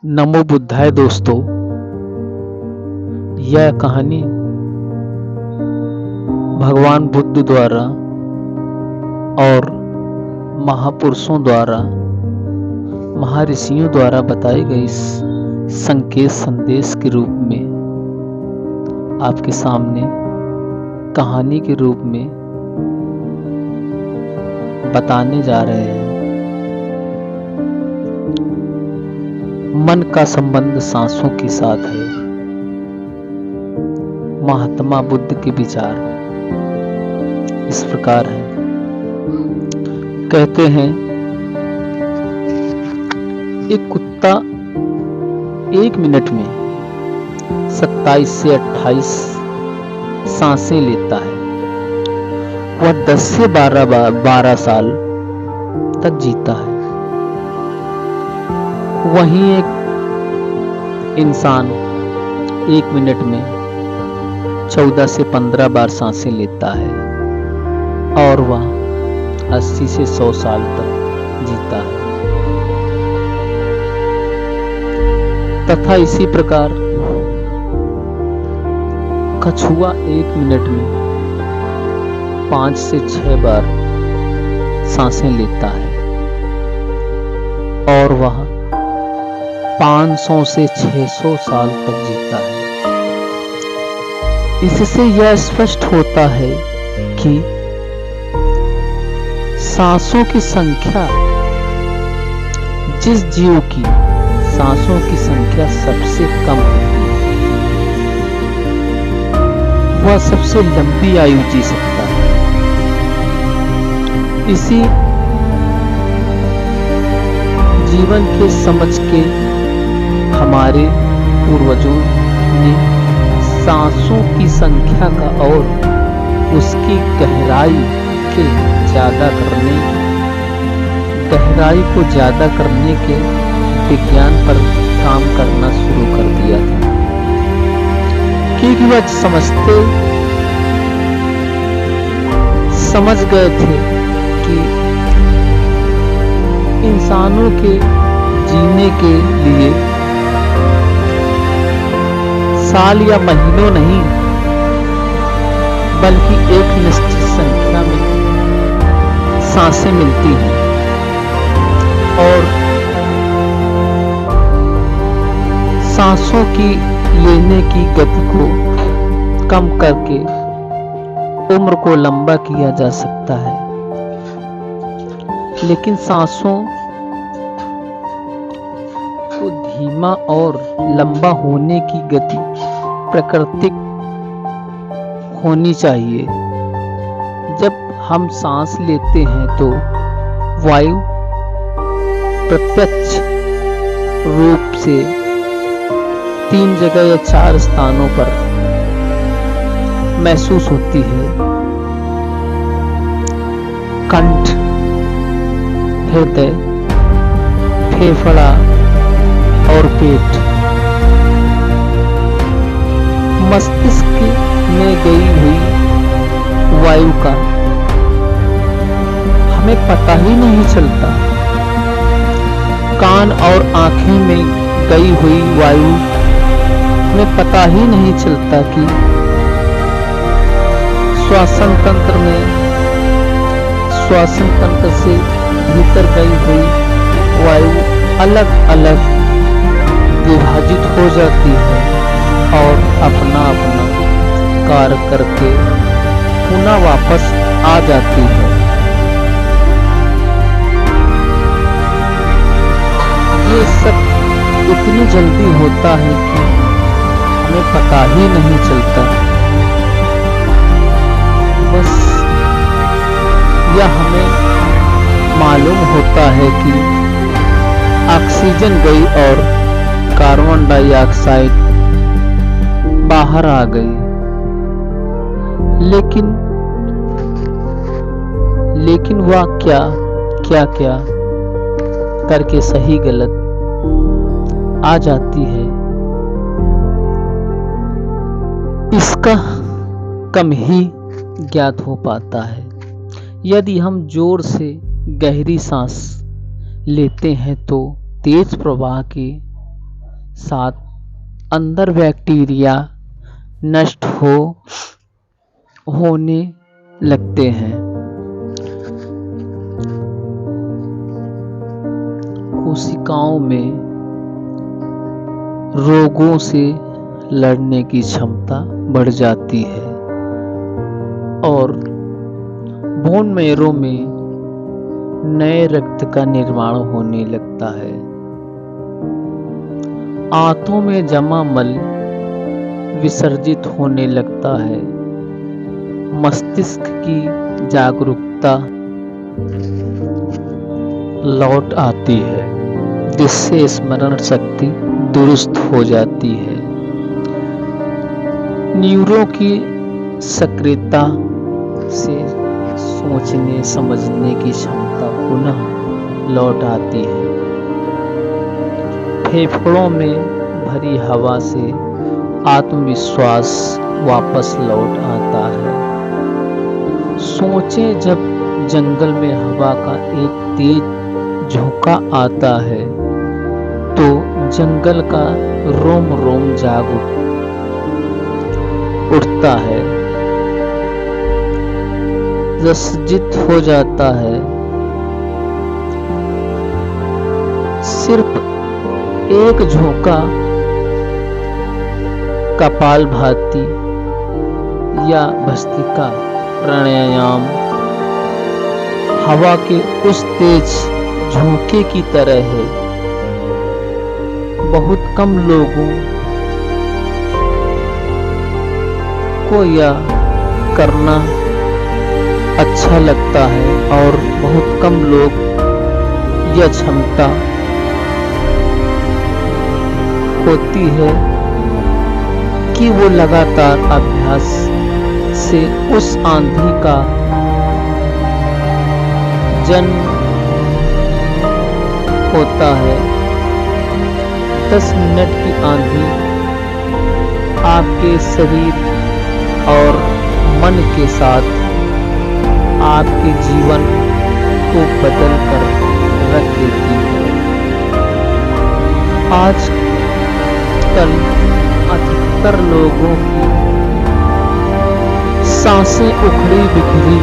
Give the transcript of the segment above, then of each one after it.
नमो बुद्धाय दोस्तों। यह कहानी भगवान बुद्ध द्वारा और महापुरुषों द्वारा, महर्षियों द्वारा बताई गई संकेत संदेश के रूप में आपके सामने कहानी के रूप में बताने जा रहे हैं। मन का संबंध सांसों के साथ है। महात्मा बुद्ध के विचार इस प्रकार है। कहते हैं, एक कुत्ता 1 मिनट में 27 से 28 सांसें लेता है। वह 10 से 12 साल तक जीता है। वहीं एक इंसान 1 मिनट में 14 से 15 बार सांसें लेता है और वह 80 से 100 साल तक जीता है। तथा इसी प्रकार कछुआ 1 मिनट में 5 से 6 बार सांसें लेता है और वह 500 से 600 साल तक जीता है। इससे यह स्पष्ट होता है कि सांसों की संख्या, जिस जीव की सांसों की संख्या सबसे कम होती है, वह सबसे लंबी आयु जी सकता है। इसी जीवन के समझ के हमारे पूर्वजों ने सांसों की संख्या का और उसकी गहराई को ज्यादा करने के विज्ञान पर काम करना शुरू कर दिया था, क्योंकि वह समझ गए थे कि इंसानों के जीने के लिए साल या महीनों नहीं, बल्कि एक निश्चित संख्या में सांसें मिलती हैं और सांसों की लेने की गति को कम करके उम्र को लंबा किया जा सकता है। लेकिन सांसों को धीमा और लंबा होने की गति प्राकृतिक होनी चाहिए। जब हम सांस लेते हैं तो वायु प्रत्यक्ष रूप से 3 जगह या 4 स्थानों पर महसूस होती है: कंठ, हृदय, फेफड़ा और पेट। मस्तिष्क में गई हुई वायु का हमें पता ही नहीं चलता। कान और आंखें में गई हुई वायु हमें पता ही नहीं चलता कि श्वसन तंत्र से भीतर गई हुई वायु अलग अलग विभाजित हो जाती है और अपना कार्य करके पुनः वापस आ जाती है। ये सब इतनी जल्दी होता है कि हमें पता ही नहीं चलता। बस यह हमें मालूम होता है कि ऑक्सीजन गई और कार्बन डाइऑक्साइड बाहर आ गई। लेकिन वह क्या करके सही गलत आ जाती है, इसका कम ही ज्ञात हो पाता है। यदि हम जोर से गहरी सांस लेते हैं तो तेज प्रवाह के साथ अंदर बैक्टीरिया नष्ट होने लगते हैं। कोशिकाओं में रोगों से लड़ने की क्षमता बढ़ जाती है और बोन मैरो में नए रक्त का निर्माण होने लगता है। आंतों में जमा मल विसर्जित होने लगता है। मस्तिष्क की जागरूकता लौट आती है, जिससे स्मरण शक्ति दुरुस्त हो जाती है। न्यूरो की सक्रियता से सोचने समझने की क्षमता पुनः लौट आती है। फेफड़ों में भरी हवा से आत्मविश्वास वापस लौट आता है। सोचें, जब जंगल में हवा का एक तेज झोंका आता है तो जंगल का रोम रोम जाग उठता है, रसजित हो जाता है। सिर्फ एक झोंका कपालभाति या भस्त्रिका प्राणायाम हवा के उस तेज झोंके की तरह है। बहुत कम लोगों को यह करना अच्छा लगता है और बहुत कम लोग यह क्षमता होती है कि वो लगातार अभ्यास से उस आंधी का जन्म होता है। 10 मिनट की आंधी आपके शरीर और मन के साथ आपके जीवन को बदल कर रख देती है। आजकल अधिकतर लोगों की सांसें उखड़ी बिखरी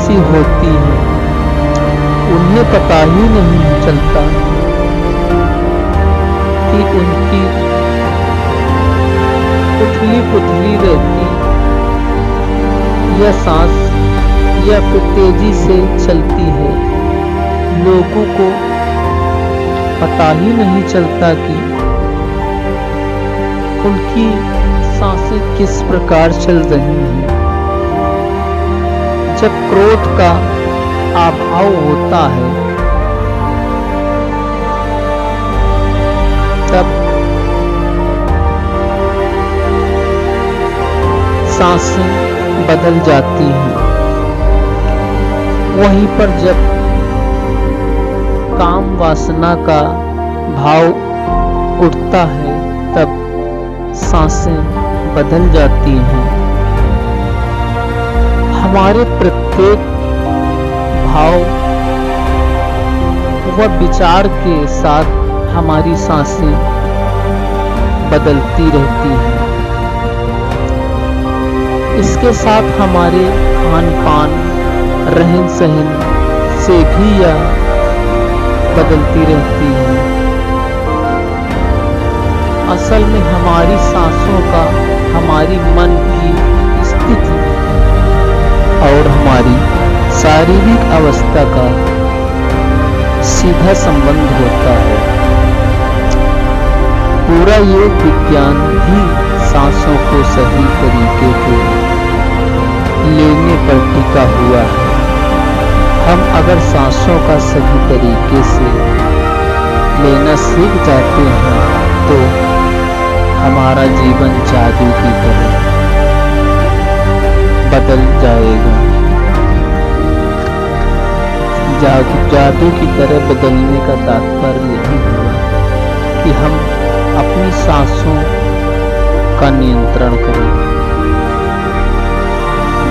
सी होती हैं। उन्हें पता ही नहीं चलता कि उनकी उथली पुथली रहती यह सांस या फिर तेजी से चलती है। लोगों को पता ही नहीं चलता कि उनकी सांसें किस प्रकार चल रही हैं। जब क्रोध का अभाव होता है तब सांसें बदल जाती हैं। वहीं पर जब काम वासना का भाव उठता है तब सांसें बदल जाती हैं। हमारे प्रत्येक भाव व विचार के साथ हमारी सांसें बदलती रहती हैं। इसके साथ हमारे खान पान रहन सहन से भी यह बदलती रहती है। असल में हमारी सांसों का हमारी मन की स्थिति और हमारी शारीरिक अवस्था का सीधा संबंध होता है। पूरा योग विज्ञान भी सांसों को सही तरीके से लेने पर टिका हुआ है। हम अगर सांसों का सही तरीके से लेना सीख जाते हैं तो हमारा जीवन जादू की तरह बदल जाएगा। जादू की तरह बदलने का तात्पर्य यही हुआ कि हम अपनी सांसों का नियंत्रण करें।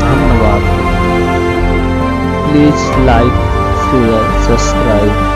धन्यवाद। Please like, share, subscribe.